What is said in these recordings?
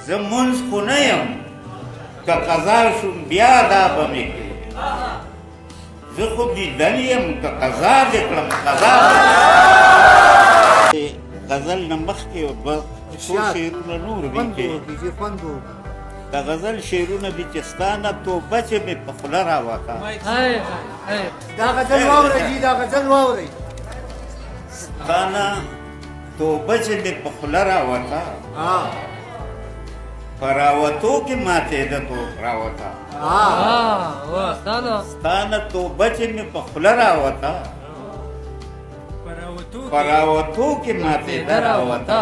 زه مونځ خو نه یم که قضا شوم بیا دا به مې کړې زه خو دیدن یم که قضا دې کړم قضا غزل نه مخکې دوه څو شعرونه نور دي د غزل شعرونه دي چې ستا نه توبه چې مې په خوله راوته دا غزل واورئ جي دا غزل واورئ ستا نه توبه چې مې په خوله راوته په راوتو کې ماتېده تو راوته ستا نه توبه چې مې په خوله راوته په راوتو کې ماتېده راوته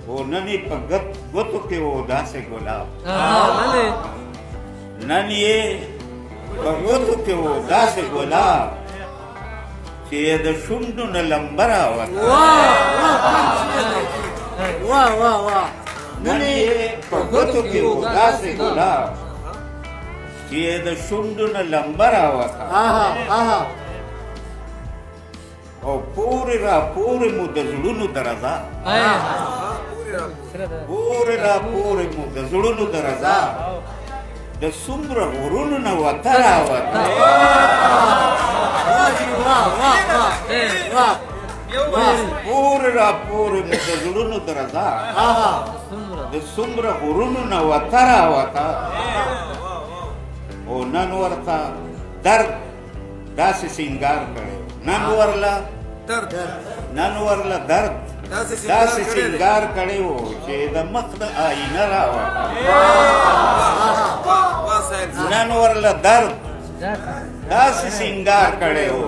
او نن یې په ګوتو کې و داسې ګلاب نن یې په ګوتو کې و داسې ګلاب چې یې د شونډو نه لمبه راوته نن یې په ګوتو کې و داسې ګلاب چې یې د شونډو نه لمبه راوته او پورې را پورې مو د زړونو درزا پورې را پورې مو د زړونو درزا د څومره غرونو نه وته راوته پورې را پورې مو د زړونو درزا د څومره غرونو نه وته راوته او نن ورته درد داسې سینګار کړی نن ورله درد داسې سینګار کړی و چې د مخ د آینه راوته نن ورله درد داسې سینګار کړی و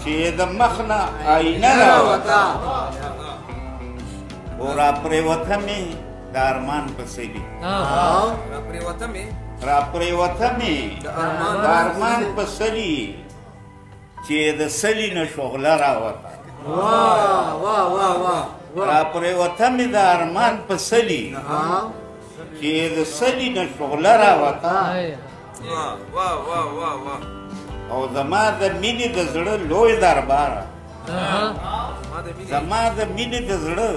چې د مخ نه آینه راوته او را پرېوته مې د ارمان په سیلي را پرېوته مې د ارمان په سلي چې د سلي نه شغله راوته را پرېوته مې د ارمان په سلي چې د سلي نه شغله راوته او زما د مینې د زړه لوی درباره زما د مینې د زړه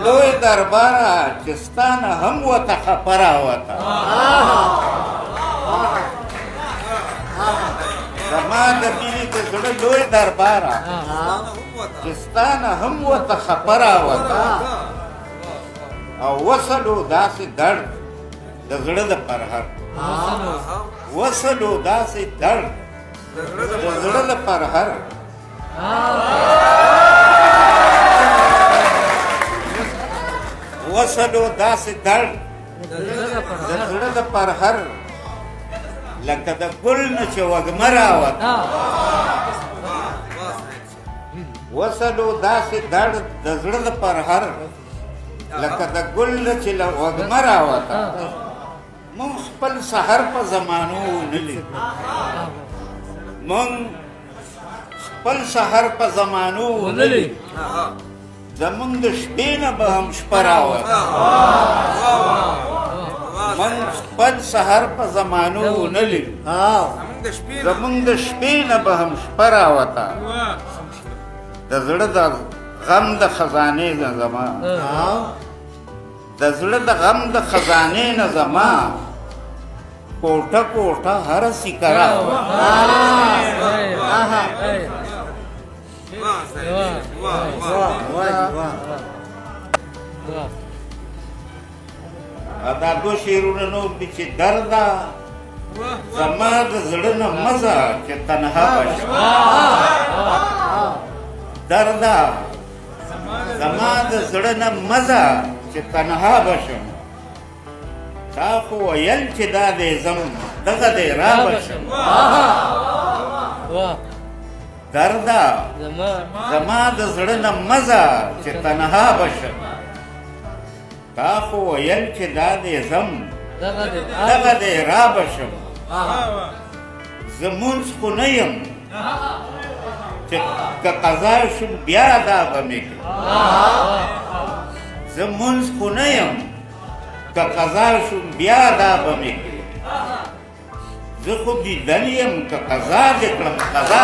لوی درباره چې ستا نه هم ورته خفه راوته زما د مینې د زړه لوی درباره چې ستا نه هم ورته خفه راوته او وصلو داسې درد د زړه د پرهر وصلو داسې درد د زړه د پرهر وصلو داسې درد د زړه د پرهر لکه د ګل نه چې وږمه راوته وصلو داسې درد د زړه د پرهر لکه د ګل نه چې وږمه راوته مونږ خپل سحر په زمانو نه لیدو مونږ خپل سحر په زمانو نه لیدو زمونږ د شپې نه به هم شپه راوته مونږ خپل سحر په زمانو نه لیدو زمونږ د شپې نه به هم شپه راوته د زړه د غم د خزانې نه زما د زړه د غم د خزانې نه زما کوټه کوټه هر سیکه راوته دا دو شعرونه نور دي چې درده زما د زړه نه مزه چې تنها بشم درده زما د زړه نه مزه چې تنها بشم تا خو ویل چې دا دې زم دغه دې را بشم درده زما د زړه نه مزه چې تنها بشم تا خو ویل چې دا دې زم دغه دې را بشم زه مونځ خو نه یم چې که قضا شوم بیا دا به مې کړې زه مونځ خو نه یم که قضا شوم بیا دا به مې کړې زه خو دیدن یم که قضا دې کړم قضا